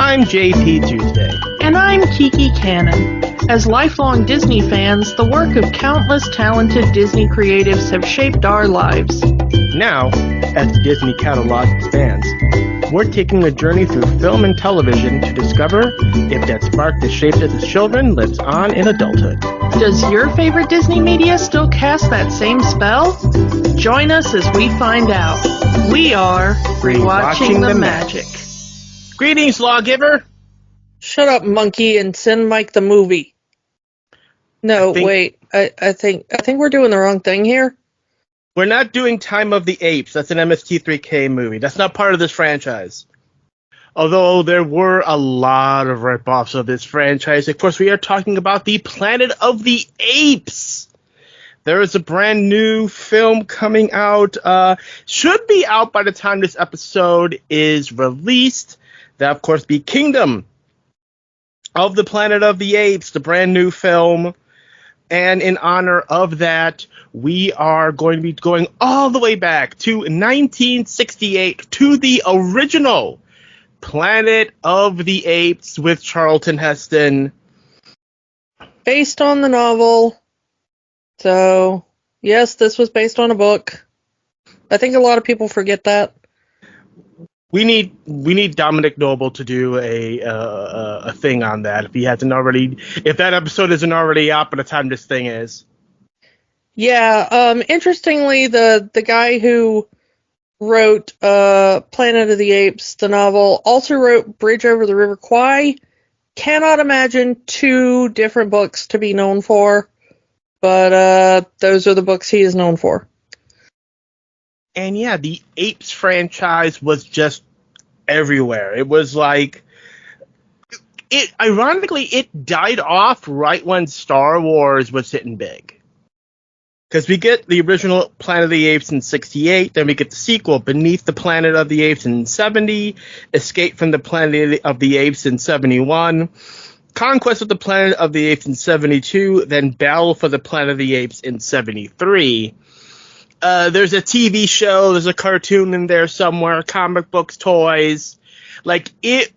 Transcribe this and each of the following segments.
I'm JP Tuesday. And I'm Kiki Cannon. As lifelong Disney fans, the work of countless talented Disney creatives have shaped our lives. Now, as the Disney catalog expands, we're taking a journey through film and television to discover if that spark that shaped us as children lives on in adulthood. Does your favorite Disney media still cast that same spell? Join us as we find out. We are Rewatching the Magic. Greetings, lawgiver. Shut up, monkey, and send Mike the movie. No, wait. I think we're doing the wrong thing here. We're not doing Time of the Apes. That's an MST3K movie. That's not part of this franchise. Although there were a lot of rip-offs of this franchise. Of course, we are talking about the Planet of the Apes. There is a brand new film coming out. Should be out by the time this episode is released. That, of course, be Kingdom of the Planet of the Apes, the brand new film. And in honor of that, we are going to be going all the way back to 1968 to the original Planet of the Apes with Charlton Heston. Based on the novel. So, yes, this was based on a book. I think a lot of people forget that. We need Dominic Noble to do a thing on that if that episode isn't already out by the time this thing is. Yeah, interestingly, the guy who wrote Planet of the Apes, the novel, also wrote Bridge Over the River Kwai. Cannot imagine two different books to be known for, but those are the books he is known for. And yeah, the Apes franchise was just everywhere. It was like, ironically, it died off right when Star Wars was hitting big. Because we get the original Planet of the Apes in 68, then we get the sequel, Beneath the Planet of the Apes in 70, Escape from the Planet of the Apes in 71, Conquest of the Planet of the Apes in 72, then Battle for the Planet of the Apes in 73. There's a TV show, there's a cartoon in there somewhere, comic books, toys. Like, it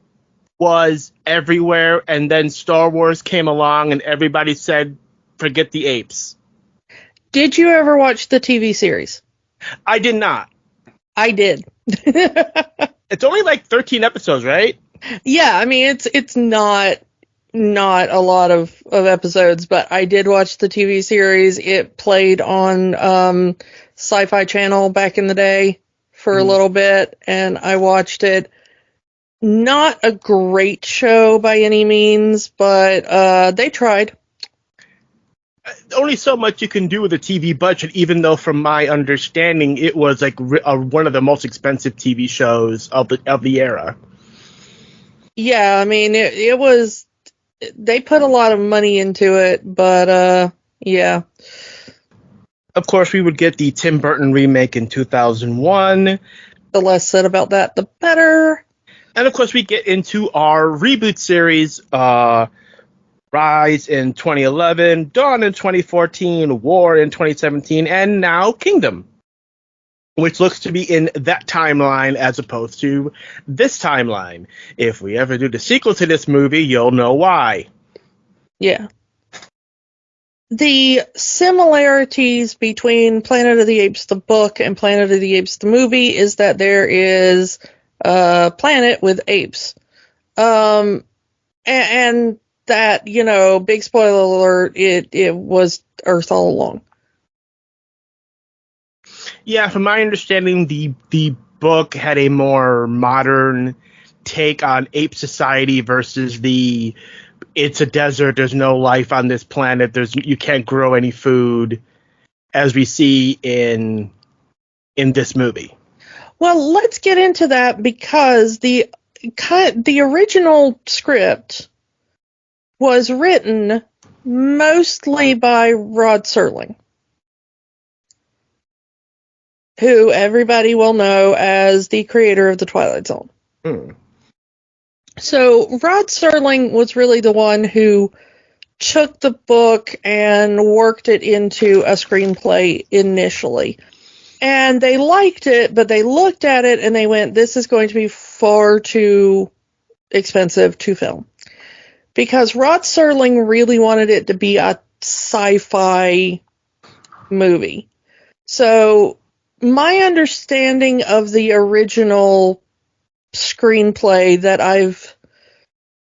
was everywhere, and then Star Wars came along and everybody said, forget the apes. Did you ever watch the TV series? I did not. I did. It's only like 13 episodes, right? Yeah, I mean, it's not a lot of episodes, but I did watch the TV series. It played on Sci-Fi Channel back in the day for a little bit, and I watched it. Not a great show by any means, but they tried. Only so much you can do with a TV budget, even though from my understanding it was like one of the most expensive TV shows of the era. Yeah, I mean, it was... They put a lot of money into it, but, yeah. Of course, we would get the Tim Burton remake in 2001. The less said about that, the better. And, of course, we get into our reboot series, Rise in 2011, Dawn in 2014, War in 2017, and now Kingdom, which looks to be in that timeline as opposed to this timeline. If we ever do the sequel to this movie, you'll know why. Yeah. The similarities between Planet of the Apes, the book, and Planet of the Apes, the movie, is that there is a planet with apes. And that, big spoiler alert, it was Earth all along. Yeah, from my understanding, the book had a more modern take on ape society versus it's a desert, there's no life on this planet, you can't grow any food, as we see in this movie. Well, let's get into that, because the original script was written mostly by Rod Serling, who everybody will know as the creator of The Twilight Zone. So Rod Serling was really the one who took the book and worked it into a screenplay initially. And they liked it, but they looked at it and they went, this is going to be far too expensive to film. Because Rod Serling really wanted it to be a sci-fi movie. So my understanding of the original screenplay that I've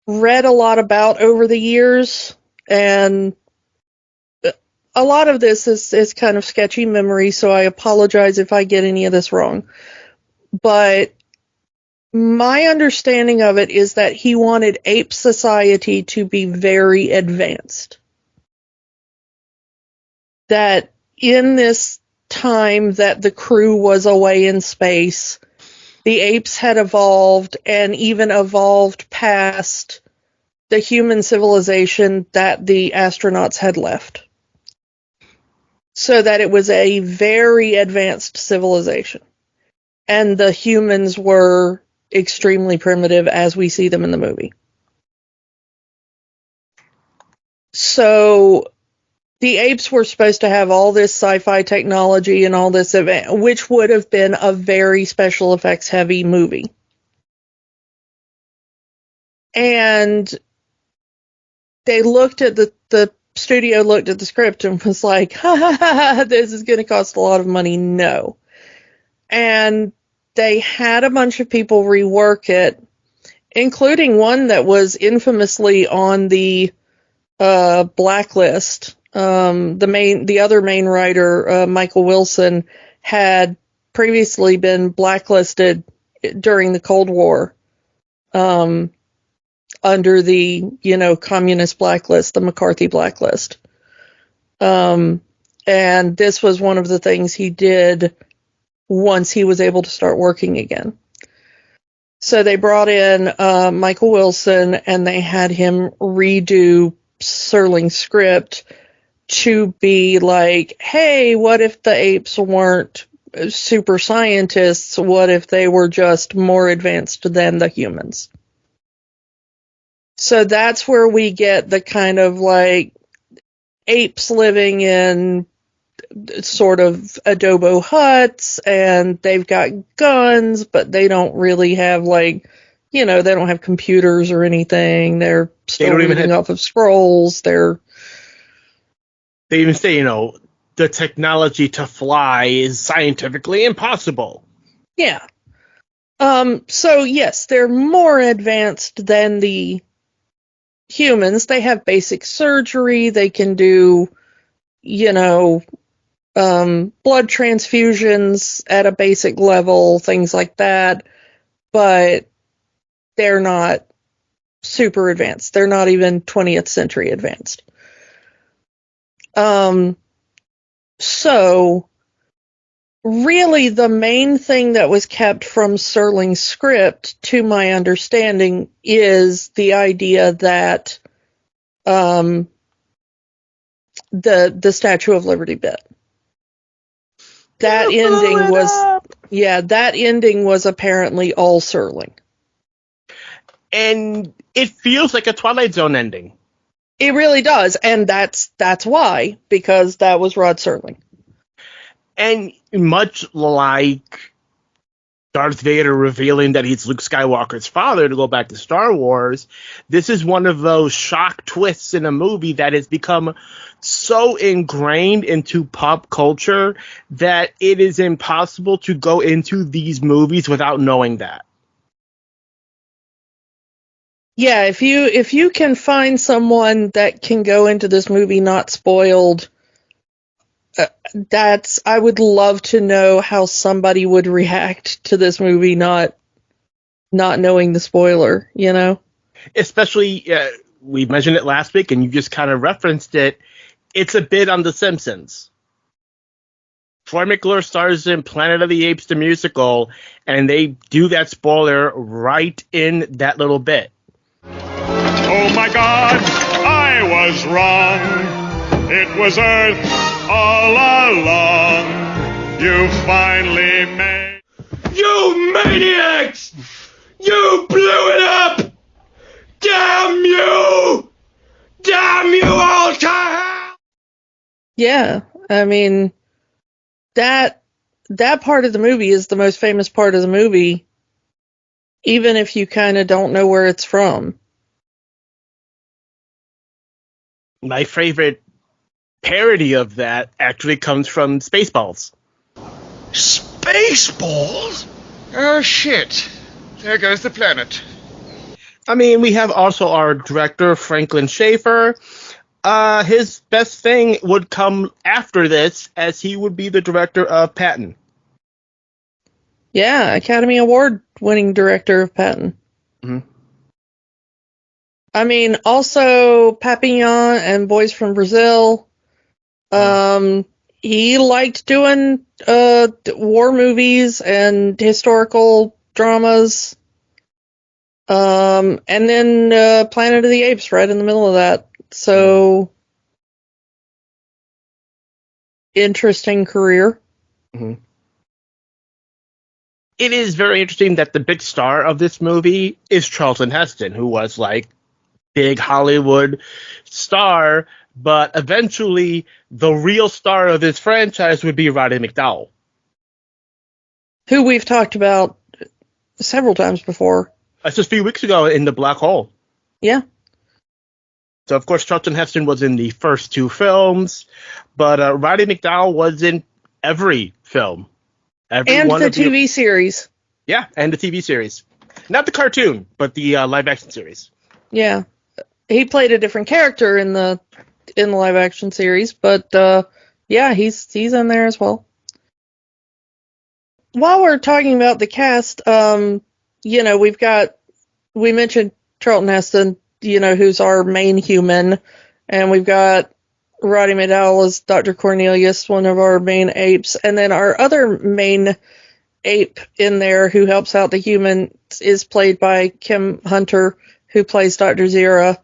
read a lot about over the years, and a lot of this is kind of sketchy memory, so I apologize if I get any of this wrong. But my understanding of it is that he wanted ape society to be very advanced. That in this time that the crew was away in space, the apes had evolved and even evolved past the human civilization that the astronauts had left. So that it was a very advanced civilization. And the humans were extremely primitive as we see them in the movie. So the apes were supposed to have all this sci-fi technology and all this event, which would have been a very special effects heavy movie. And they looked at the studio looked at the script and was like, ha ha ha, this is going to cost a lot of money. No. And they had a bunch of people rework it, including one that was infamously on the blacklist. The other main writer, Michael Wilson, had previously been blacklisted during the Cold War, under the, communist blacklist, the McCarthy blacklist. And this was one of the things he did once he was able to start working again. So they brought in Michael Wilson, and they had him redo Serling's script to be like, hey, what if the apes weren't super scientists? What if they were just more advanced than the humans? So that's where we get the kind of like apes living in sort of adobo huts, and they've got guns, but they don't really have they don't have computers or anything. They're still reading off of scrolls. They even say, the technology to fly is scientifically impossible. Yeah. So yes, they're more advanced than the humans. They have basic surgery. They can do, blood transfusions at a basic level, things like that. But they're not super advanced. They're not even 20th century advanced. So really the main thing that was kept from Serling's script, to my understanding, is the idea that the Statue of Liberty bit. That ending was apparently all Serling. And it feels like a Twilight Zone ending. It really does, and that's why, because that was Rod Serling. And much like Darth Vader revealing that he's Luke Skywalker's father, to go back to Star Wars, this is one of those shock twists in a movie that has become so ingrained into pop culture that it is impossible to go into these movies without knowing that. Yeah, if you can find someone that can go into this movie not spoiled, I would love to know how somebody would react to this movie not knowing the spoiler, Especially, we mentioned it last week and you just kind of referenced it. It's a bit on The Simpsons. Troy McClure stars in Planet of the Apes, the musical, and they do that spoiler right in that little bit. Oh my God, I was wrong. It was Earth all along. You finally made... You maniacs! You blew it up! Damn you! Damn you all to hell! Yeah, I mean, that part of the movie is the most famous part of the movie. even if you kind of don't know where it's from. My favorite parody of that actually comes from Spaceballs. Spaceballs? Oh, shit. There goes the planet. I mean, we have also our director, Franklin Schaefer. His best thing would come after this, as he would be the director of Patton. Yeah, Academy Award winning director of Patton. Mhm. I mean, also Papillon and Boys from Brazil. He liked doing war movies and historical dramas. And then Planet of the Apes right in the middle of that. So, interesting career. Mhm. It is very interesting that the big star of this movie is Charlton Heston, who was like big Hollywood star, but eventually the real star of this franchise would be Roddy McDowall. Who we've talked about several times before. That's just a few weeks ago in The Black Hole. Yeah. So, of course, Charlton Heston was in the first two films, but Roddy McDowall was in every film. And the TV series. Yeah, and the TV series. Not the cartoon, but the live-action series. Yeah. He played a different character in the live-action series, but yeah, he's in there as well. While we're talking about the cast, you know, we mentioned Charlton Heston, you know, who's our main human, and we've got Roddy McDowall as Dr. Cornelius, one of our main apes, and then our other main ape in there who helps out the humans is played by Kim Hunter, who plays Dr. Zira.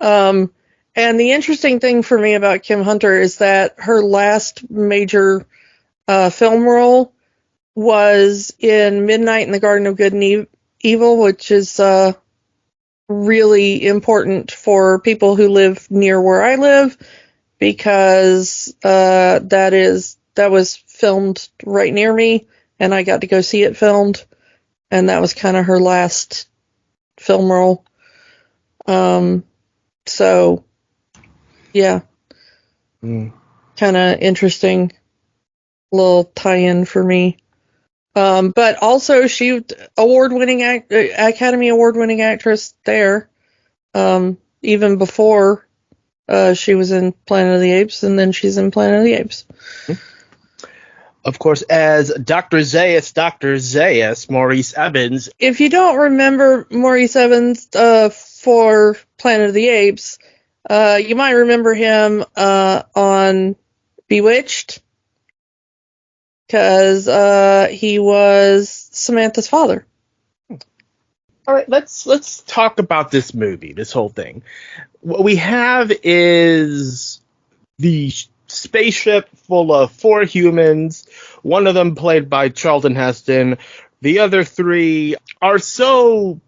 And the interesting thing for me about Kim Hunter is that her last major film role was in Midnight in the Garden of Good and Evil, which is really important for people who live near where I live, because that was filmed right near me, and I got to go see it filmed, and that was kind of her last film role. So, yeah, kind of interesting little tie-in for me. But also she Academy Award-winning actress there, even before she was in Planet of the Apes, and then she's in Planet of the Apes. Of course, as Dr. Zaius, Maurice Evans. If you don't remember Maurice Evans for Planet of the Apes, you might remember him on Bewitched, because he was Samantha's father. All right, let's talk about this movie, this whole thing. What we have is the spaceship full of 4 humans, one of them played by Charlton Heston. The other 3 are so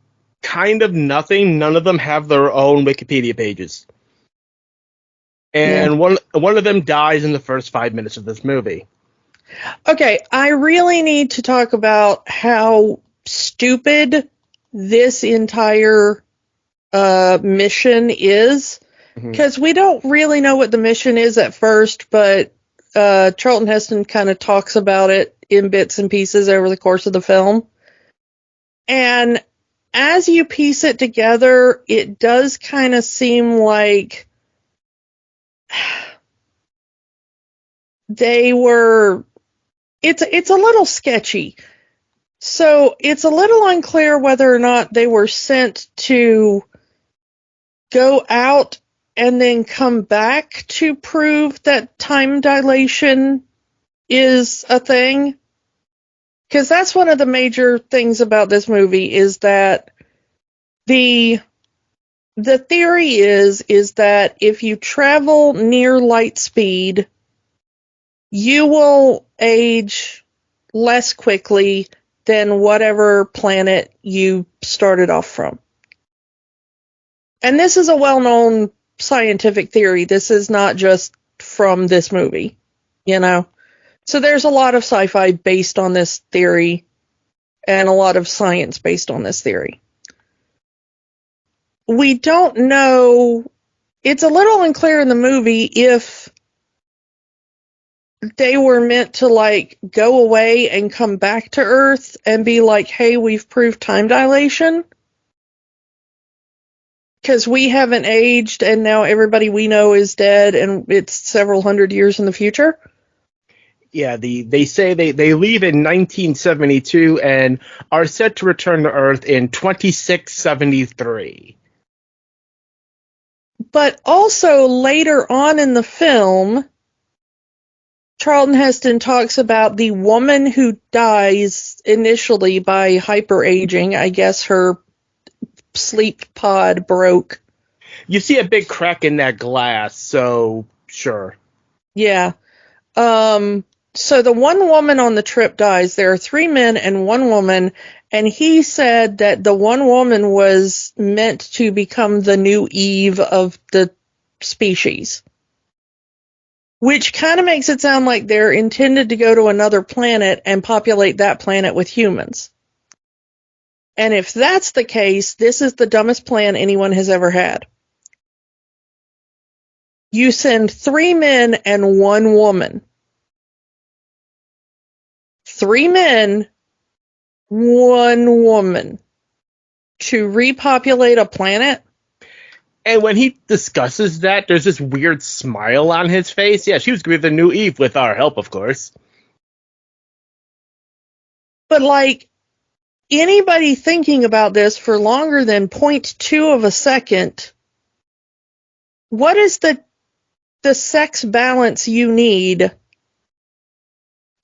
kind of nothing. None of them have their own Wikipedia pages. And one of them dies in the first 5 minutes of this movie. Okay, I really need to talk about how stupid this entire mission is, because we don't really know what the mission is at first, but Charlton Heston kind of talks about it in bits and pieces over the course of the film. And as you piece it together, it does kind of seem like it's a little sketchy. So it's a little unclear whether or not they were sent to go out and then come back to prove that time dilation is a thing. Because that's one of the major things about this movie, is that the theory is that if you travel near light speed, you will age less quickly than whatever planet you started off from. And this is a well-known scientific theory. This is not just from this movie, you know? So there's a lot of sci-fi based on this theory. and a lot of science based on this theory. We don't know, it's a little unclear in the movie if they were meant to, like, go away and come back to Earth and be like, hey, we've proved time dilation. Because we haven't aged and now everybody we know is dead and it's several hundred years in the future. Yeah, they say they leave in 1972 and are set to return to Earth in 2673. But also later on in the film, Charlton Heston talks about the woman who dies initially by hyperaging. I guess her sleep pod broke. You see a big crack in that glass, so sure. Yeah. So the one woman on the trip dies. There are 3 men and 1 woman, and he said that the one woman was meant to become the new Eve of the species. Which kind of makes it sound like they're intended to go to another planet and populate that planet with humans. And if that's the case, this is the dumbest plan anyone has ever had. You send 3 men and 1 woman. 3 men, 1 woman to repopulate a planet? And when he discusses that, there's this weird smile on his face. Yeah, she was going to be the new Eve with our help, of course. But, like, anybody thinking about this for longer than 0.2 of a second, what is the sex balance you need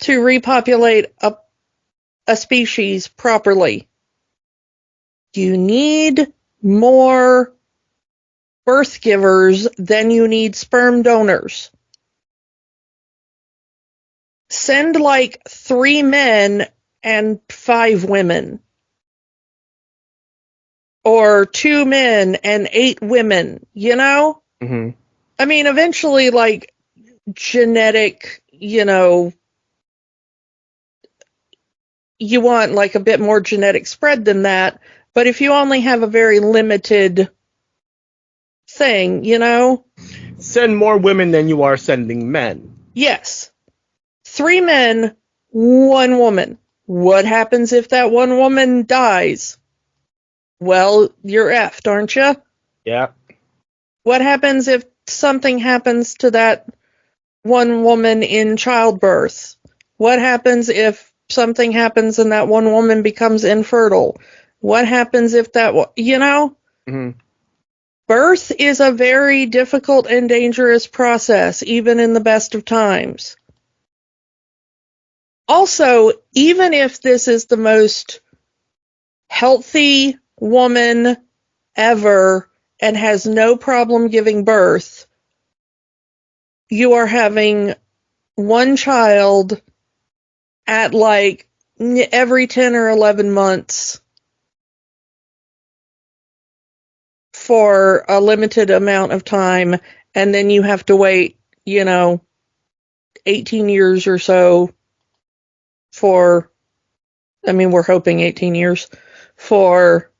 to repopulate a species properly? You need more birth givers than you need sperm donors. Send like 3 men and 5 women. Or 2 men and 8 women, you know? Mm-hmm. I mean, eventually, like, genetic, you know, you want, like, a bit more genetic spread than that. But if you only have a very limited thing, you know? Send more women than you are sending men. Yes. 3 men, 1 woman. What happens if that 1 woman dies? Well, you're effed, aren't you? Yeah. What happens if something happens to that 1 woman in childbirth? What happens if something happens and that 1 woman becomes infertile? What happens if that, you know? Mm-hmm. Birth is a very difficult and dangerous process, even in the best of times. Also, even if this is the most healthy woman ever and has no problem giving birth, you are having 1 child at like every 10 or 11 months for a limited amount of time, and then you have to wait, you know, 18 years or so for, I mean, we're hoping 18 years for,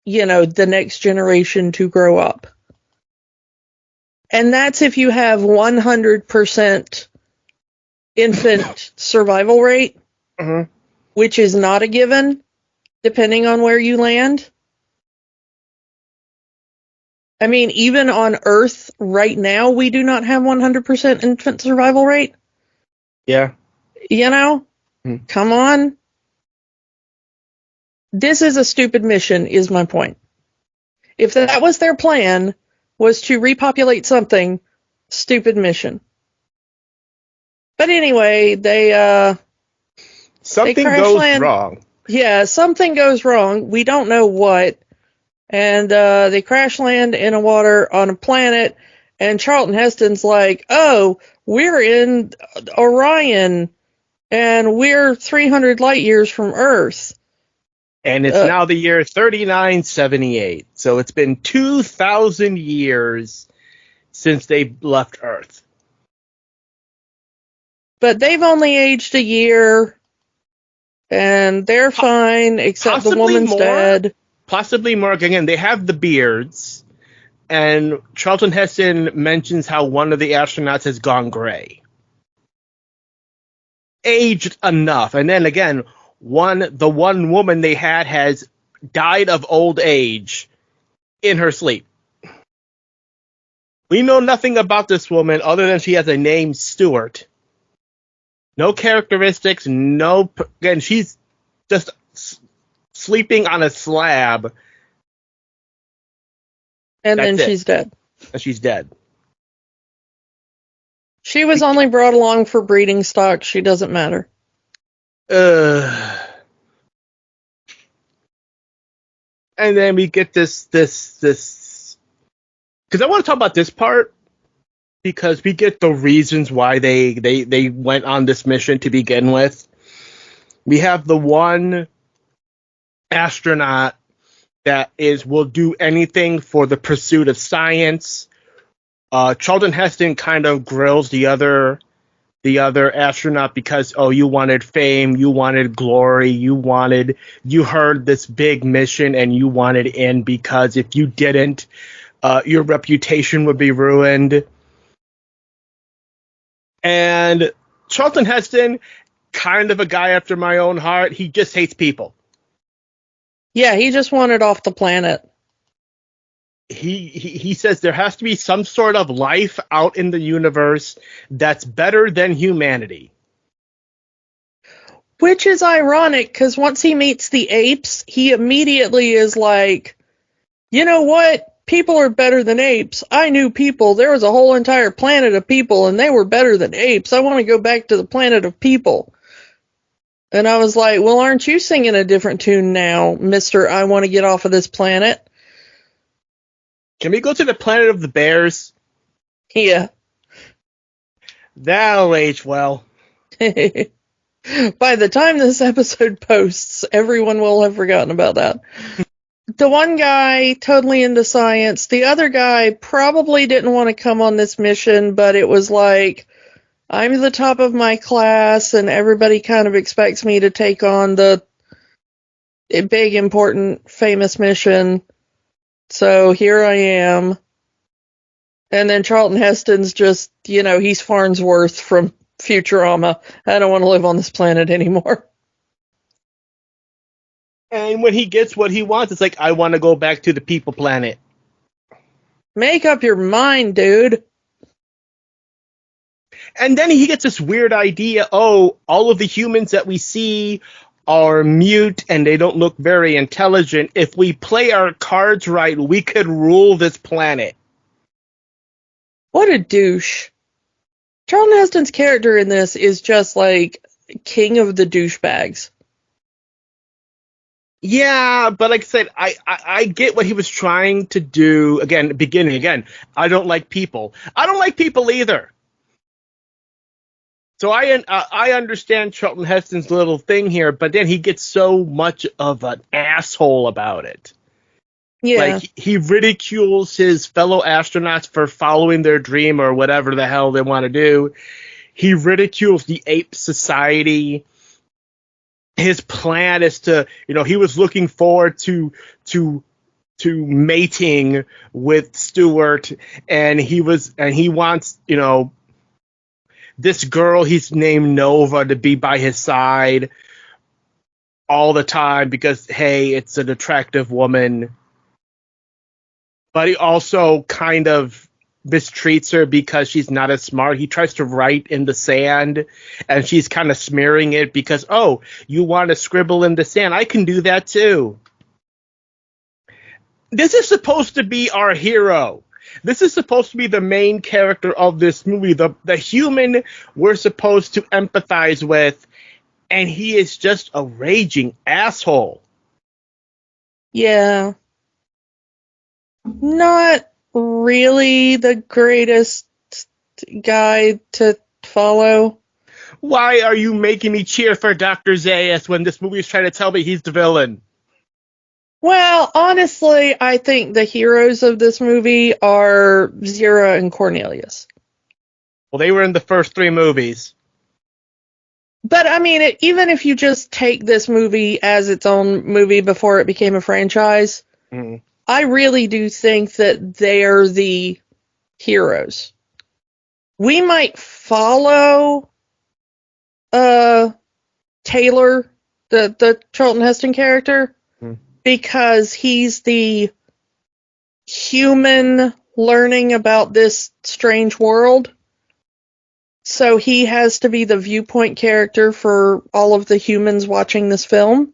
you know, the next generation to grow up. And that's if you have 100% infant survival rate, Mm-hmm. which is not a given, depending on where you land. I mean, even on Earth right now, we do not have 100% infant survival rate. Yeah. You know? Mm-hmm. Come on. This is a stupid mission, is my point. If that was their plan, was to repopulate something, stupid mission. But anyway, Something crash goes land. wrong. Yeah, something goes wrong. We don't know what. And they crash land in on a planet, and Charlton Heston's like, oh, we're in Orion, and we're 300 light years from Earth. And it's now the year 3978. So it's been 2,000 years since they left Earth. But they've only aged a year, And they're fine, except the possibly woman's more. dead. Possibly more. Again, they have the beards. And Charlton Heston mentions how one of the astronauts has gone gray. Aged enough. And then again, the one woman they had has died of old age in her sleep. We know nothing about this woman other than she has a name, Stewart. No characteristics, again, she's just sleeping on a slab. And That's then she's dead. And she's dead. She was only brought along for breeding stock. She doesn't matter. And then we get this, because I want to talk about this part, because we get the reasons why they went on this mission to begin with. We have the one astronaut that will do anything for the pursuit of science. Charlton Heston kind of grills the other astronaut because, you wanted fame, you wanted glory, you heard this big mission and you wanted in because if you didn't, your reputation would be ruined. And Charlton Heston, kind of a guy after my own heart, he just hates people. Yeah, he just wanted off the planet. He says there has to be some sort of life out in the universe that's better than humanity. Which is ironic, because once he meets the apes, he immediately is like, you know what? People are better than apes. I knew people. There was a whole entire planet of people, and they were better than apes. I want to go back to the planet of people. And I was like, well, aren't you singing a different tune now, Mr. I want to get off of this planet? Can we go to the planet of the bears? Yeah. That'll age well. By the time this episode posts, everyone will have forgotten about that. The one guy, totally into science. The other guy probably didn't want to come on this mission, but it was like, I'm the top of my class, and everybody kind of expects me to take on the big, important, famous mission. So here I am. And then Charlton Heston's just, he's Farnsworth from Futurama. I don't want to live on this planet anymore. And when he gets what he wants, it's like, I want to go back to the people planet. Make up your mind, dude. And then he gets this weird idea, all of the humans that we see are mute and they don't look very intelligent. If we play our cards right, we could rule this planet. What a douche. Charlton Heston's character in this is just like king of the douchebags. Yeah, but like I said, I get what he was trying to do. Again, I don't like people. I don't like people either. So I understand Charlton Heston's little thing here, but then he gets so much of an asshole about it. Yeah. Like, he ridicules his fellow astronauts for following their dream or whatever the hell they want to do. He ridicules the ape society. His plan is to, he was looking forward to mating with Stewart, and he wants, this girl he's named Nova to be by his side all the time because, hey, it's an attractive woman. But he also kind of mistreats her because she's not as smart. He tries to write in the sand, and she's kind of smearing it because, you want to scribble in the sand. I can do that too. This is supposed to be our hero. This is supposed to be the main character of this movie, the human we're supposed to empathize with, and he is just a raging asshole. Yeah. Not really the greatest guy to follow. Why are you making me cheer for Dr. Zaius when this movie is trying to tell me he's the villain? Well, honestly, I think the heroes of this movie are Zira and Cornelius. Well, they were in the first 3 movies. But I mean, even if you just take this movie as its own movie before it became a franchise, I really do think that they're the heroes. We might follow Taylor, the Charlton Heston character, because he's the human learning about this strange world. So he has to be the viewpoint character for all of the humans watching this film.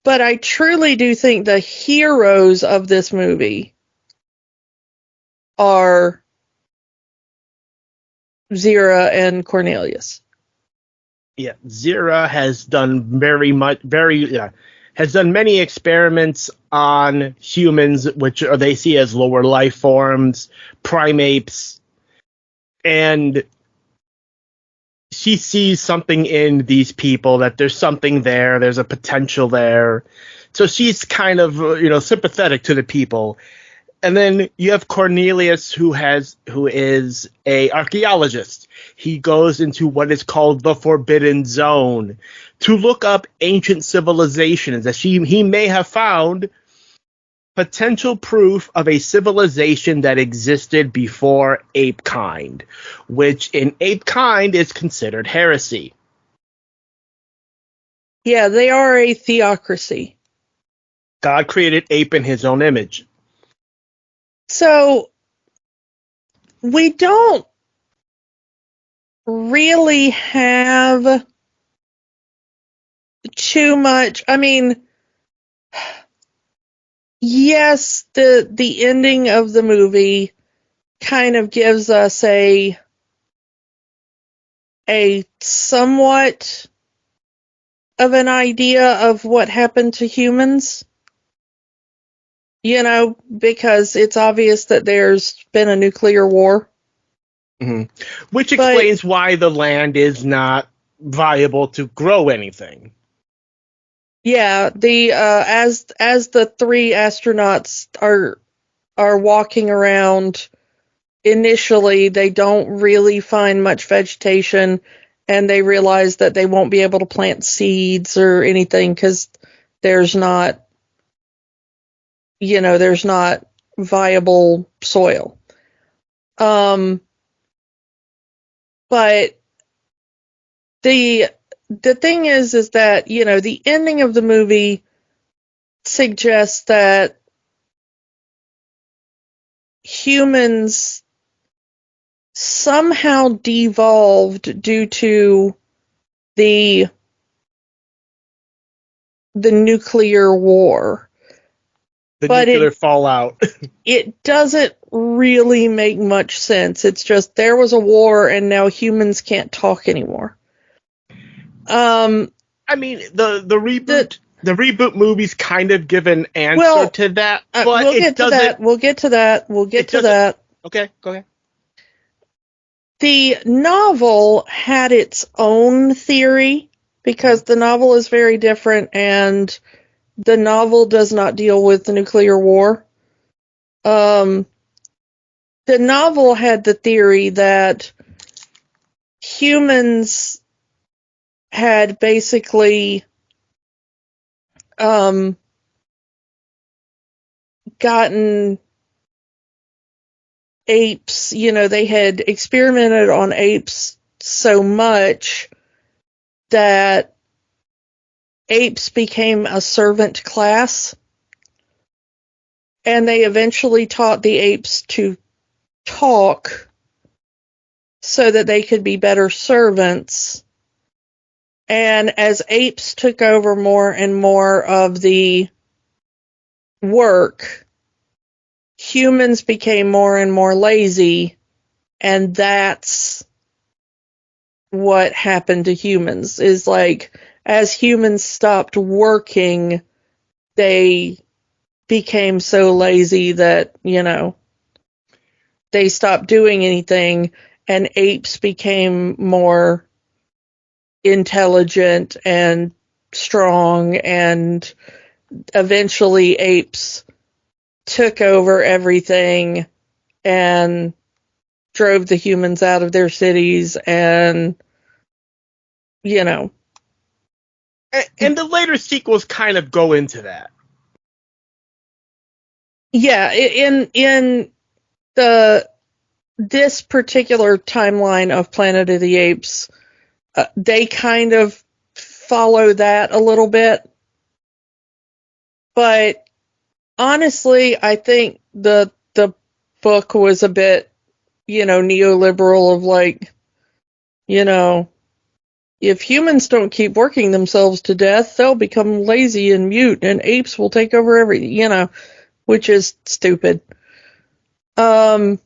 But I truly do think the heroes of this movie are Zira and Cornelius. Yeah, Zira has done has done many experiments on humans, which they see as lower life forms, primates, and she sees something in these people, that there's something there, there's a potential there. So she's kind of, sympathetic to the people. And then you have Cornelius, who is a archaeologist. He goes into what is called the Forbidden Zone to look up ancient civilizations that he may have found potential proof of a civilization that existed before ape kind, which in ape kind is considered heresy. Yeah, they are a theocracy. God created ape in his own image. So we don't really have too much. I mean, yes, the ending of the movie kind of gives us a somewhat of an idea of what happened to humans. Because it's obvious that there's been a nuclear war. Which explains why the land is not viable to grow anything. Yeah, as the three astronauts are walking around, initially they don't really find much vegetation, and they realize that they won't be able to plant seeds or anything because there's not viable soil. But the thing is that, the ending of the movie suggests that humans somehow devolved due to the nuclear war. But nuclear fallout. It doesn't really make much sense. It's just there was a war and now humans can't talk anymore. I mean, the reboot movies kind of give an answer to that, but we'll get to that. Okay, go ahead. The novel had its own theory because the novel is very different, and the novel does not deal with the nuclear war. The novel had the theory that humans had basically gotten apes, they had experimented on apes so much that apes became a servant class, and they eventually taught the apes to talk so that they could be better servants. And as apes took over more and more of the work, humans became more and more lazy, and that's what happened to humans, is like, as humans stopped working, they became so lazy that, they stopped doing anything, and apes became more intelligent and strong, and eventually apes took over everything and drove the humans out of their cities and you know. And the later sequels kind of go into that. Yeah, in this particular timeline of Planet of the Apes, they kind of follow that a little bit. But honestly, I think the book was a bit, neoliberal of like, if humans don't keep working themselves to death, they'll become lazy and mute, and apes will take over everything, which is stupid. So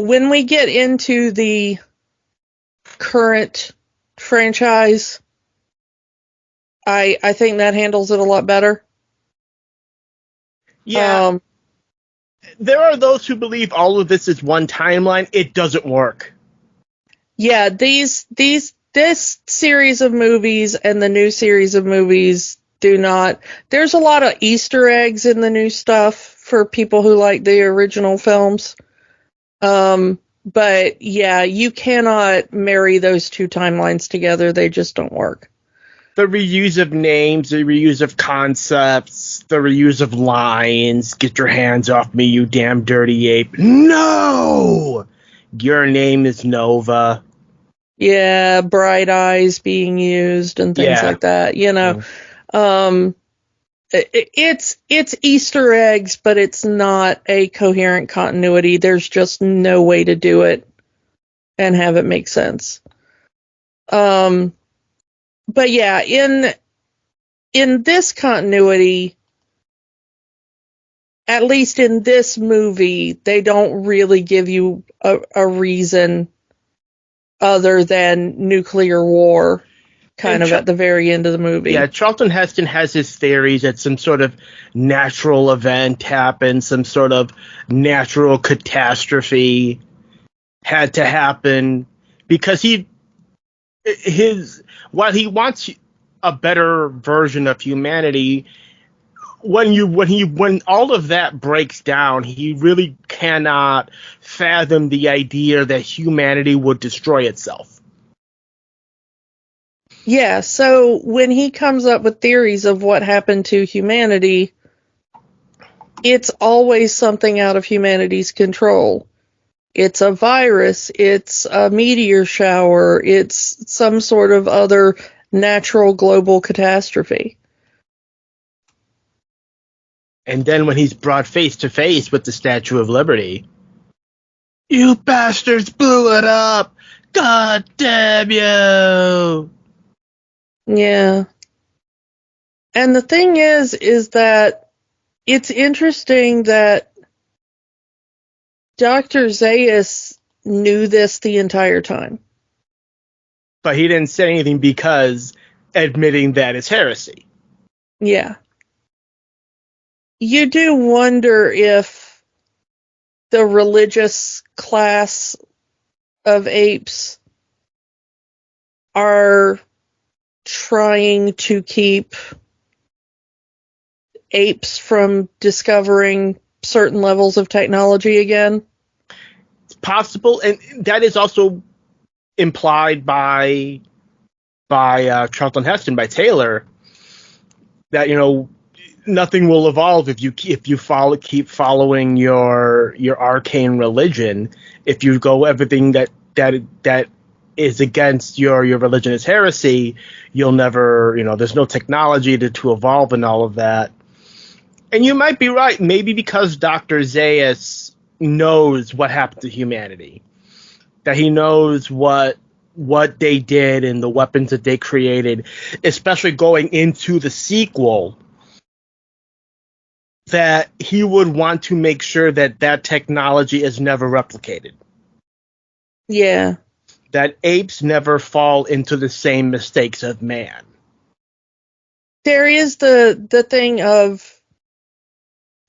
when we get into the current franchise, I think that handles it a lot better. Yeah. There are those who believe all of this is one timeline. It doesn't work. Yeah, this series of movies and the new series of movies do not. There's a lot of Easter eggs in the new stuff for people who like the original films. But yeah, you cannot marry those two timelines together. They just don't work. The reuse of names, the reuse of concepts, the reuse of lines. Get your hands off me, you damn dirty ape. No! Your name is Nova. Yeah, bright eyes being used and things like that, It's Easter eggs, but it's not a coherent continuity. There's just no way to do it and have it make sense. But yeah, in this continuity, at least in this movie, they don't really give you a reason other than nuclear war kind of at the very end of the movie. Yeah, Charlton Heston has his theories that some sort of natural event happened, some sort of natural catastrophe had to happen because while he wants a better version of humanity, when all of that breaks down, he really cannot fathom the idea that humanity would destroy itself. Yeah, so when he comes up with theories of what happened to humanity, it's always something out of humanity's control. It's a virus, it's a meteor shower, it's some sort of other natural global catastrophe. And then when he's brought face to face with the Statue of Liberty, you bastards blew it up! God damn you! Yeah. And the thing is that it's interesting that Dr. Zaius knew this the entire time. But he didn't say anything because admitting that is heresy. Yeah. You do wonder if the religious class of apes are trying to keep apes from discovering certain levels of technology again. It's possible, and that is also implied by Charlton Heston, by Taylor, that nothing will evolve if you keep following your arcane religion. If you go everything that is against your religion is heresy, you'll never, there's no technology to evolve and all of that. And you might be right, maybe because Dr. Zaius knows what happened to humanity, that he knows what they did and the weapons that they created, especially going into the sequel, that he would want to make sure that technology is never replicated. Yeah. That apes never fall into the same mistakes of man. There is the thing of,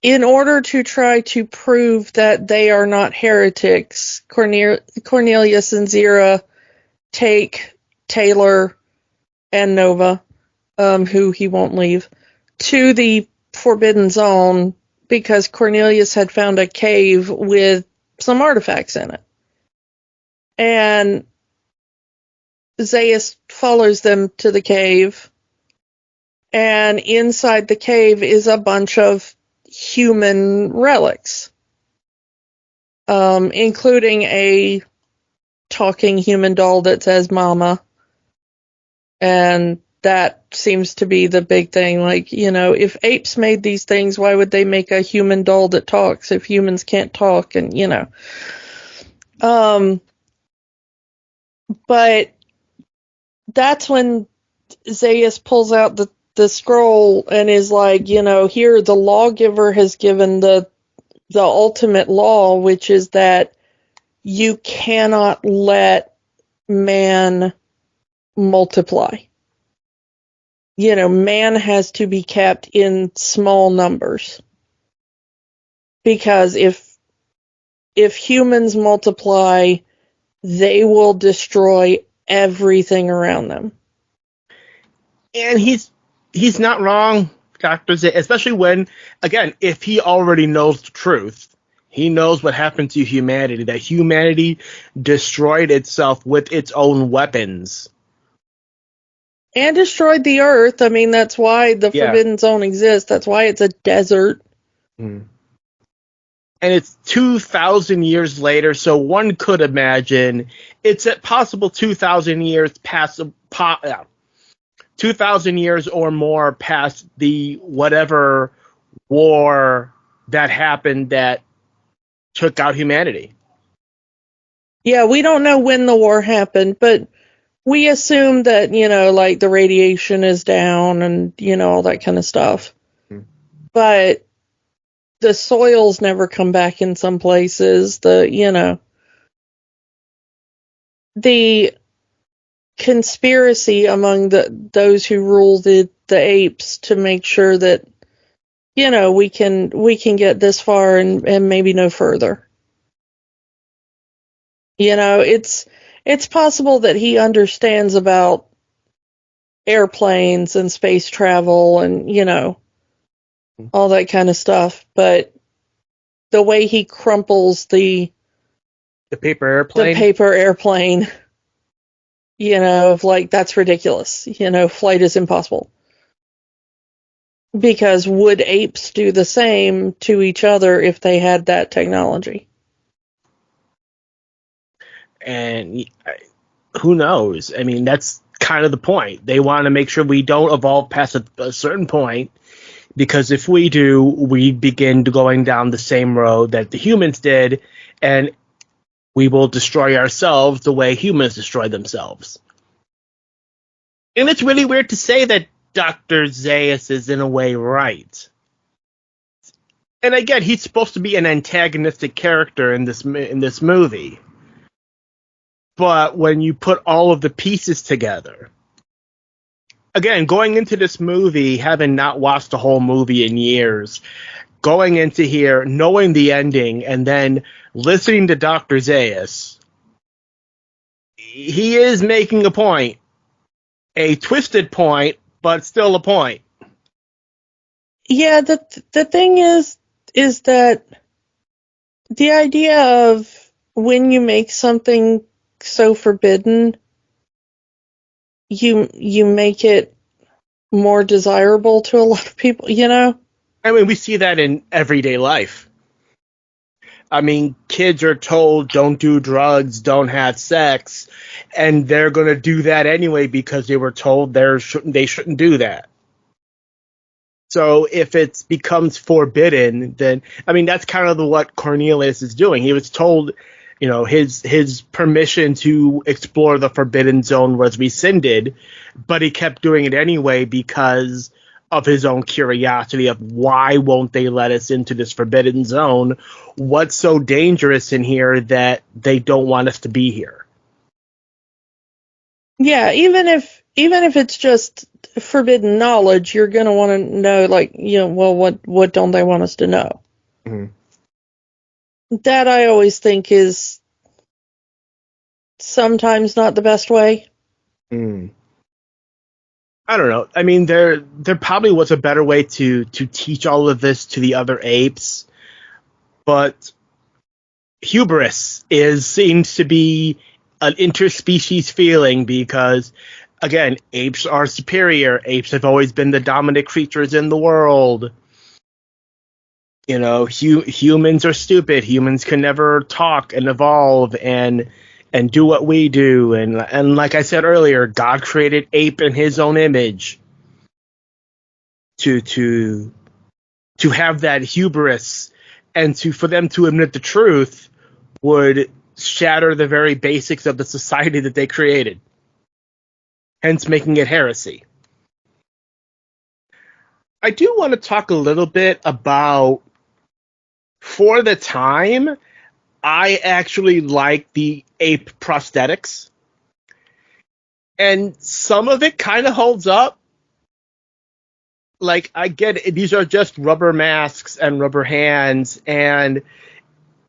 in order to try to prove that they are not heretics, Cornelius and Zira take Taylor and Nova, who he won't leave, to the Forbidden Zone because Cornelius had found a cave with some artifacts in it. And Zaius follows them to the cave, and inside the cave is a bunch of human relics, including a talking human doll that says "Mama," and that seems to be the big thing. Like, if apes made these things, why would they make a human doll that talks if humans can't talk? And but that's when Zaius pulls out the scroll and is like, here the lawgiver has given the ultimate law, which is that you cannot let man multiply. Man has to be kept in small numbers. Because if humans multiply, they will destroy everything around them. And he's not wrong, Dr. Z, especially when, again, if he already knows the truth, he knows what happened to humanity, that humanity destroyed itself with its own weapons. And destroyed the earth. I mean, that's why the Forbidden Zone exists. That's why it's a desert. And it's 2,000 years later, so one could imagine it's at possible 2,000 years past 2,000 years or more past the whatever war that happened that took out humanity. Yeah, we don't know when the war happened, but we assume that, like the radiation is down and, all that kind of stuff. But the soils never come back in some places. The conspiracy among those who rule the apes to make sure that, we can get this far and maybe no further. It's possible that he understands about airplanes and space travel and, all that kind of stuff, but the way he crumples the paper airplane, of like, that's ridiculous. Flight is impossible. Because would apes do the same to each other if they had that technology? And who knows? I mean, that's kind of the point. They want to make sure we don't evolve past a certain point, because if we do, we begin going down the same road that the humans did, and we will destroy ourselves the way humans destroy themselves. And it's really weird to say that Dr. Zaius is in a way right. And again, he's supposed to be an antagonistic character in this movie. But when you put all of the pieces together, again, going into this movie, having not watched the whole movie in years, going into here, knowing the ending, and then listening to Dr. Zaius, he is making a point. A twisted point, but still a point. Yeah, the thing is that the idea of when you make something so forbidden, you make it more desirable to a lot of people, I mean, we see that in everyday life. I mean, kids are told don't do drugs, don't have sex, and they're going to do that anyway because they were told they shouldn't do that. So if it becomes forbidden, then, I mean, that's kind of what Cornelius is doing. He was told, his permission to explore the Forbidden Zone was rescinded, but he kept doing it anyway because of his own curiosity of why won't they let us into this Forbidden Zone? What's so dangerous in here that they don't want us to be here? Yeah, even if it's just forbidden knowledge, you're going to want to know, like, well, what don't they want us to know? Mm-hmm. That I always think is sometimes not the best way. I don't know. I mean, there probably was a better way to teach all of this to the other apes, but hubris seems to be an interspecies feeling because, again, apes are superior. Apes have always been the dominant creatures in the world. You know, humans are stupid. Humans can never talk and evolve and do what we do. And like I said earlier, God created ape in his own image to have that hubris, and for them to admit the truth would shatter the very basics of the society that they created, hence making it heresy. I do want to talk a little bit about, for the time, I actually like the ape prosthetics. And some of it kind of holds up. Like, I get it. These are just rubber masks and rubber hands, and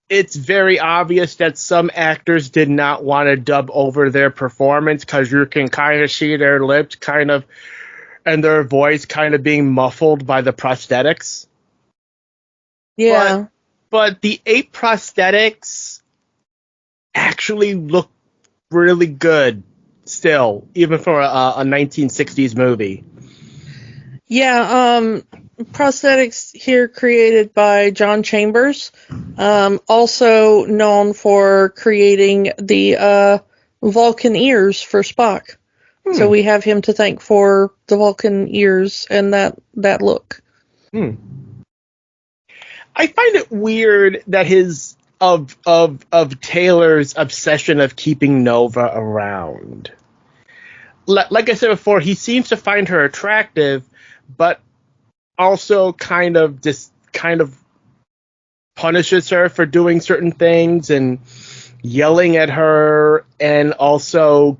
it's very obvious that some actors did not want to dub over their performance because you can kind of see their lips kind of and their voice kind of being muffled by the prosthetics. Yeah. But the ape prosthetics actually look really good still, even for a 1960s movie. Yeah, prosthetics here created by John Chambers, also known for creating the Vulcan ears for Spock. So we have him to thank for the Vulcan ears and that look. I find it weird that of Taylor's obsession of keeping Nova around. Like I said before, he seems to find her attractive, but also kind of punishes her for doing certain things and yelling at her, and also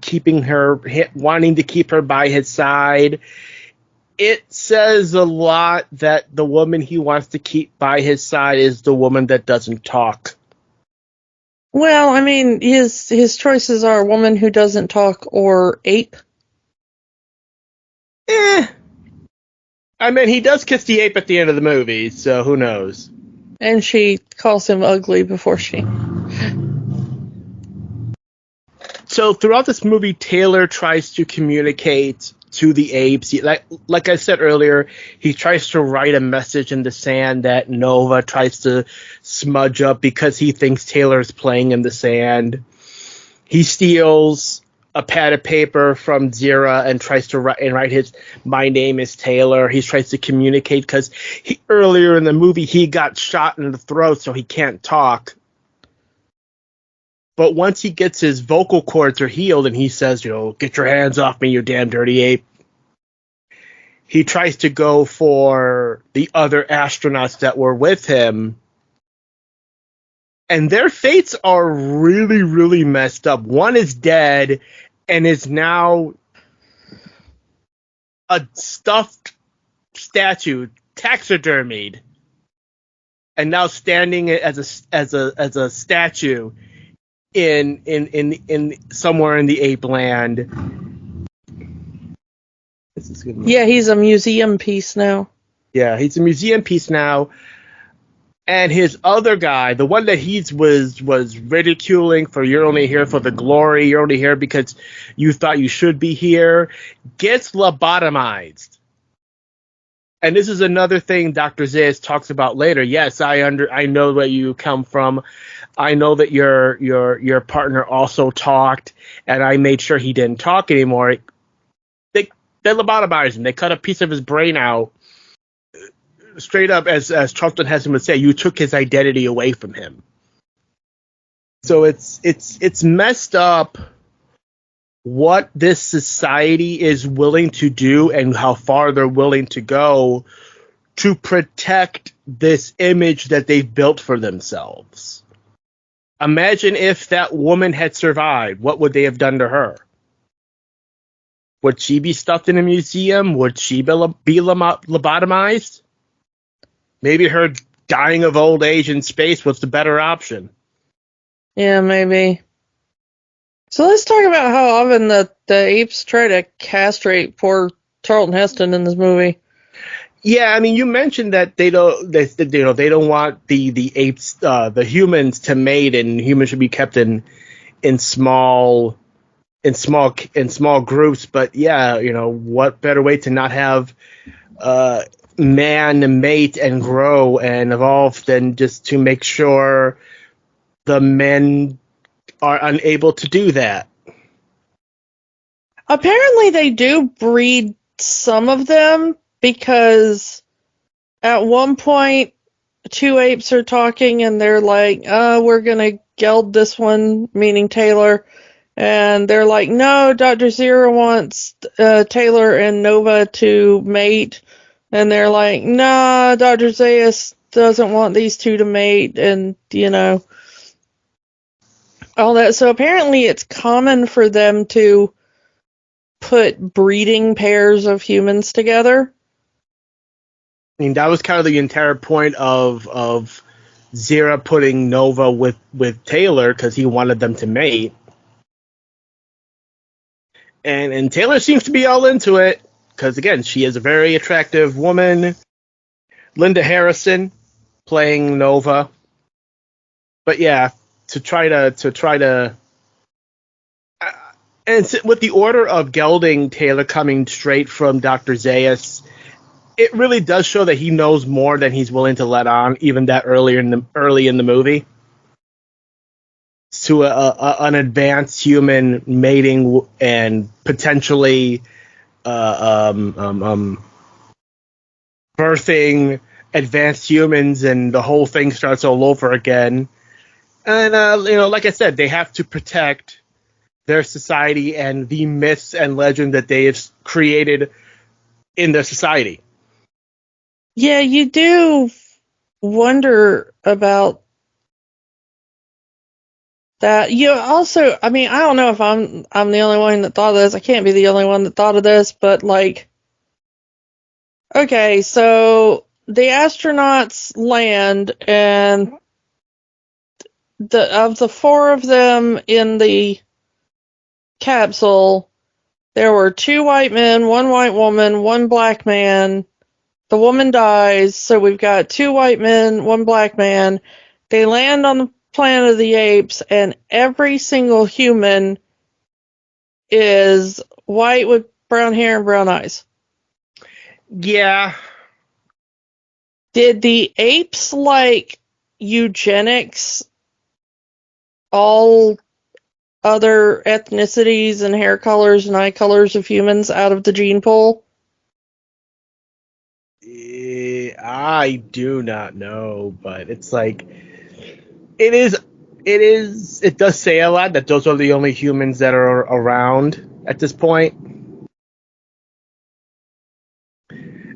wanting to keep her by his side. It says a lot that the woman he wants to keep by his side is the woman that doesn't talk. Well, I mean, his choices are a woman who doesn't talk or ape. I mean, he does kiss the ape at the end of the movie, so who knows? And she calls him ugly before she... So throughout this movie, Taylor tries to communicate to the apes. Like I said earlier, he tries to write a message in the sand that Nova tries to smudge up because he thinks Taylor's playing in the sand. He steals a pad of paper from Zira and tries to write his "My name is Taylor." He tries to communicate because earlier in the movie he got shot in the throat, so he can't talk. But once he gets his vocal cords are healed and he says, "Get your hands off me, you damn dirty ape," he tries to go for the other astronauts that were with him. And their fates are really, really messed up. One is dead and is now a stuffed statue, taxidermied, and now standing as a statue in somewhere in the ape land. This is good. Yeah, he's a museum piece now. Yeah, he's a museum piece now. And his other guy, the one that he was ridiculing for, "You're only here for the glory, you're only here because you thought you should be here," gets lobotomized. And this is another thing Dr. Zayas talks about later. Yes, I know where you come from. I know that your partner also talked, and I made sure he didn't talk anymore. They lobotomized him. They cut a piece of his brain out. Straight up, as Charlton Heston would say, you took his identity away from him. So it's messed up what this society is willing to do and how far they're willing to go to protect this image that they've built for themselves. Imagine if that woman had survived. What would they have done to her? Would she be stuffed in a museum? Would she be lobotomized? Maybe her dying of old age in space was the better option. Yeah, maybe. So let's talk about how often the apes try to castrate poor Charlton Heston in this movie. Yeah, I mean, you mentioned that they don't want the apes, the humans to mate, and humans should be kept in in small groups. But yeah, what better way to not have man mate and grow and evolve than just to make sure the men are unable to do that. Apparently they do breed some of them, because at one point 2 apes are talking and they're like, we're gonna geld this one, meaning Taylor, and they're like, no, Dr. Zero wants Taylor and Nova to mate, and they're like, nah, Dr. Zaius doesn't want these two to mate, and all that. So apparently it's common for them to put breeding pairs of humans together. I mean, that was kind of the entire point of Zira putting Nova with Taylor, because he wanted them to mate. And Taylor seems to be all into it, because again, she is a very attractive woman. Linda Harrison playing Nova. But yeah, to try to and with the order of gelding Taylor coming straight from Dr. Zaius, it really does show that he knows more than he's willing to let on, even that early in the movie. To an advanced human mating and potentially birthing advanced humans, and the whole thing starts all over again. And like I said, they have to protect their society and the myths and legends that they have created in their society. Yeah, you do wonder about that. You also, I mean, I don't know if I'm the only one that thought of this. I can't be the only one that thought of this, but like, okay, so the astronauts land, and of the 4 of them in the capsule, there were 2 white men, 1 white woman, 1 black man. The woman dies, so we've got 2 white men, 1 black man. They land on the planet of the apes, and every single human is white with brown hair and brown eyes. Yeah. Did the apes like eugenics all other ethnicities and hair colors and eye colors of humans out of the gene pool? I do not know, but it's like it does say a lot that those are the only humans that are around at this point.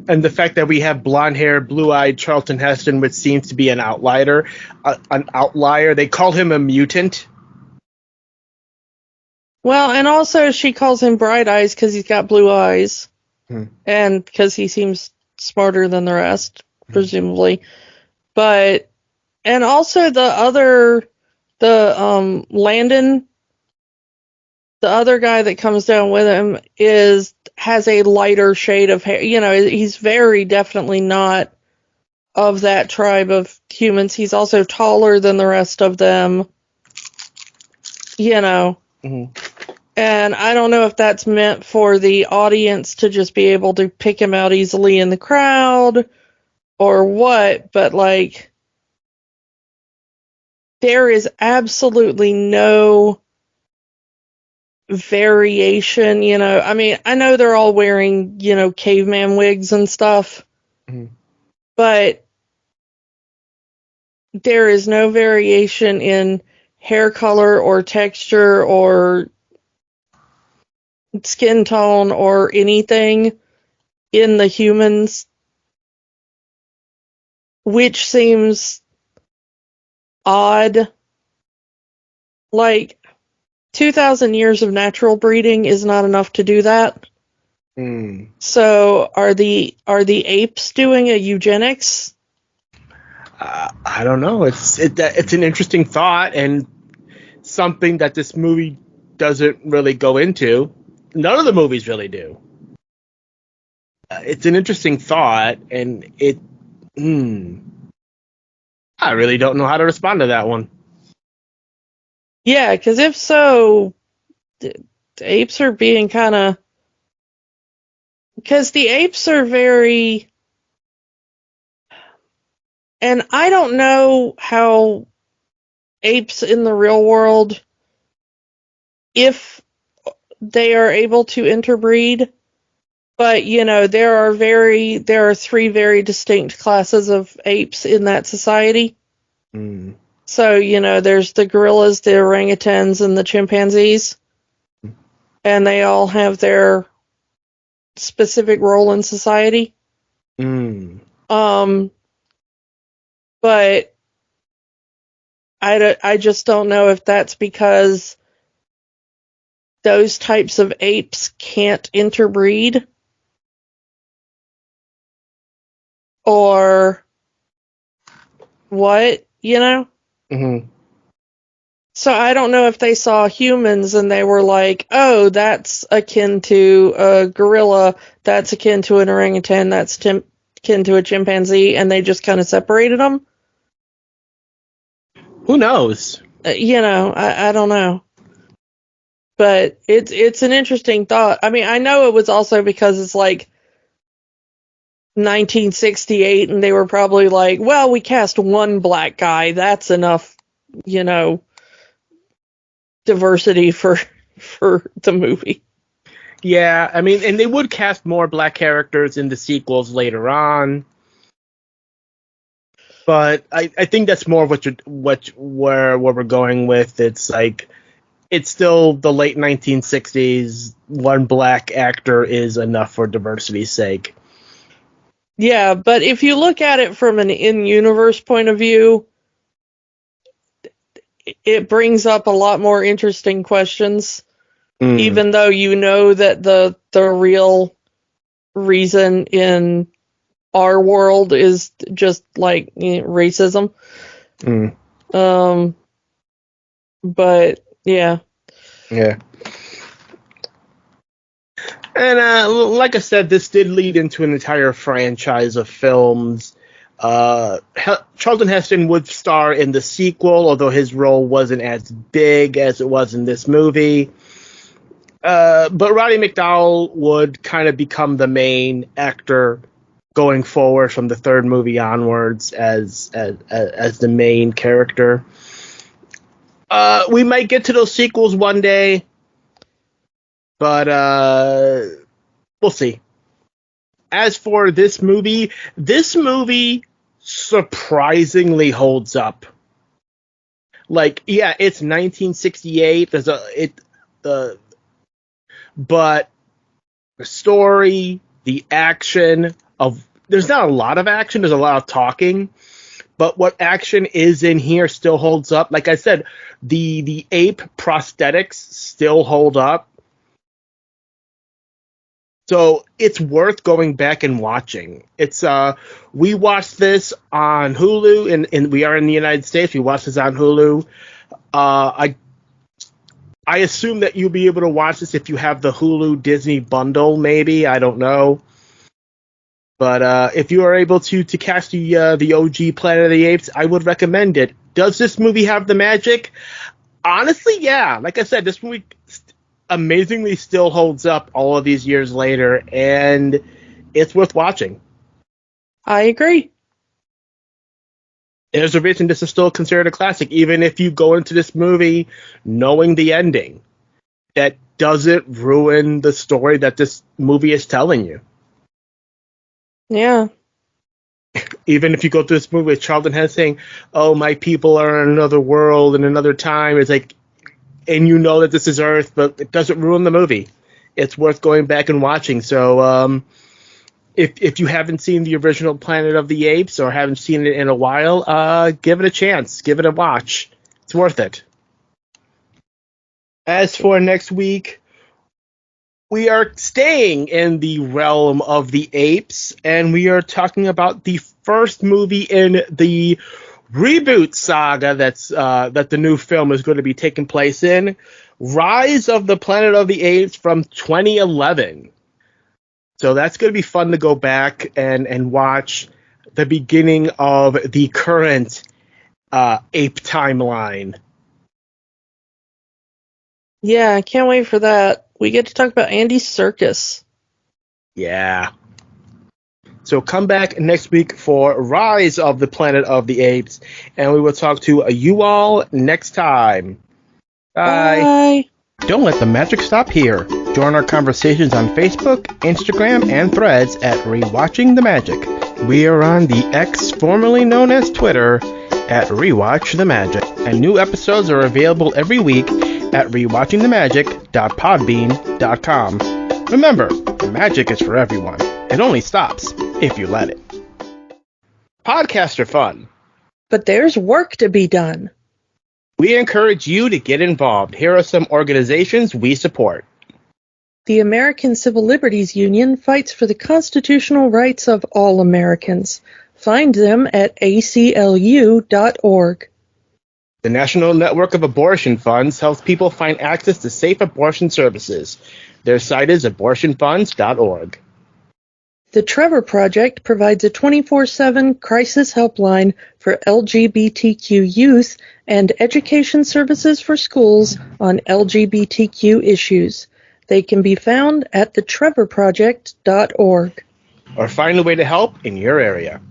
And the fact that we have blonde-haired, blue-eyed Charlton Heston, which seems to be an outlier. They call him a mutant. Well, and also she calls him Bright Eyes because he's got blue eyes. And because he seems smarter than the rest, presumably. But, and also Landon, the other guy that comes down with him, has a lighter shade of hair. He's very definitely not of that tribe of humans. He's also taller than the rest of them. And I don't know if that's meant for the audience to just be able to pick him out easily in the crowd or what, but like, there is absolutely no variation, I mean, I know they're all wearing, caveman wigs and stuff, but there is no variation in hair color or texture or skin tone or anything in the humans, which seems odd. Like, 2,000 years of natural breeding is not enough to do that. So are the apes doing a eugenics? I don't know. It's an interesting thought, and something that this movie doesn't really go into. None of the movies really do. It's an interesting thought, and I really don't know how to respond to that one. Yeah, because if so, the apes are being kind of... Because the apes are very... And I don't know how apes in the real world, if they are able to interbreed, but there are three very distinct classes of apes in that society. Mm. So, there's the gorillas, the orangutans, and the chimpanzees, and they all have their specific role in society. Mm. But I just don't know if that's because those types of apes can't interbreed, or what, Mm-hmm. So I don't know if they saw humans and they were like, oh, that's akin to a gorilla, that's akin to an orangutan, that's akin to a chimpanzee, and they just kind of separated them. Who knows? I don't know. But it's an interesting thought. I mean, I know it was also because it's like 1968 and they were probably like, well, we cast one black guy, that's enough, diversity for the movie. Yeah, I mean, and they would cast more black characters in the sequels later on, but I think that's more of where we're going with. It's like it's still the late 1960s. One black actor is enough for diversity's sake. Yeah, but if you look at it from an in-universe point of view, it brings up a lot more interesting questions. Even though that the real reason in our world is just like racism. But yeah. Yeah. And like I said, this did lead into an entire franchise of films. Charlton Heston would star in the sequel, although his role wasn't as big as it was in this movie. But Roddy McDowall would kind of become the main actor going forward from the third movie onwards as the main character. We might get to those sequels one day, but we'll see. As for this movie surprisingly holds up. Like, yeah, it's 1968. But the story, the action there's not a lot of action. There's a lot of talking, but what action is in here still holds up. Like I said, the ape prosthetics still hold up. So it's worth going back and watching. It's we watched this on Hulu, and we are in the United States. We watched this on Hulu. I assume that you'll be able to watch this if you have the Hulu Disney bundle. Maybe, I don't know. But if you are able to catch the OG Planet of the Apes, I would recommend it. Does this movie have the magic? Honestly, yeah. Like I said, this movie amazingly still holds up all of these years later, and it's worth watching. I agree. There's a reason this is still considered a classic, even if you go into this movie knowing the ending. That doesn't ruin the story that this movie is telling you. Yeah. Even if you go through this movie with Charlton Heston saying, "Oh, my people are in another world in another time," it's like, and you know that this is Earth, but it doesn't ruin the movie. It's worth going back and watching. So, if you haven't seen the original Planet of the Apes or haven't seen it in a while, give it a chance. Give it a watch. It's worth it. As for next week, we are staying in the realm of the apes, and we are talking about the first movie in the reboot saga that the new film is going to be taking place in, Rise of the Planet of the Apes from 2011. So that's going to be fun to go back and watch the beginning of the current ape timeline. Yeah, I can't wait for that. We get to talk about Andy's circus. Yeah. So come back next week for Rise of the Planet of the Apes, and we will talk to you all next time. Bye. Don't let the magic stop here. Join our conversations on Facebook, Instagram, and Threads at Rewatching the Magic. We are on the X, formerly known as Twitter, at Rewatch the Magic. And new episodes are available every week at rewatchingthemagic.podbean.com. Remember, the magic is for everyone. It only stops if you let it. Podcasts are fun, but there's work to be done. We encourage you to get involved. Here are some organizations we support. The American Civil Liberties Union fights for the constitutional rights of all Americans. Find them at aclu.org. The National Network of Abortion Funds helps people find access to safe abortion services. Their site is abortionfunds.org. The Trevor Project provides a 24/7 crisis helpline for LGBTQ youth and education services for schools on LGBTQ issues. They can be found at thetrevorproject.org. Or find a way to help in your area.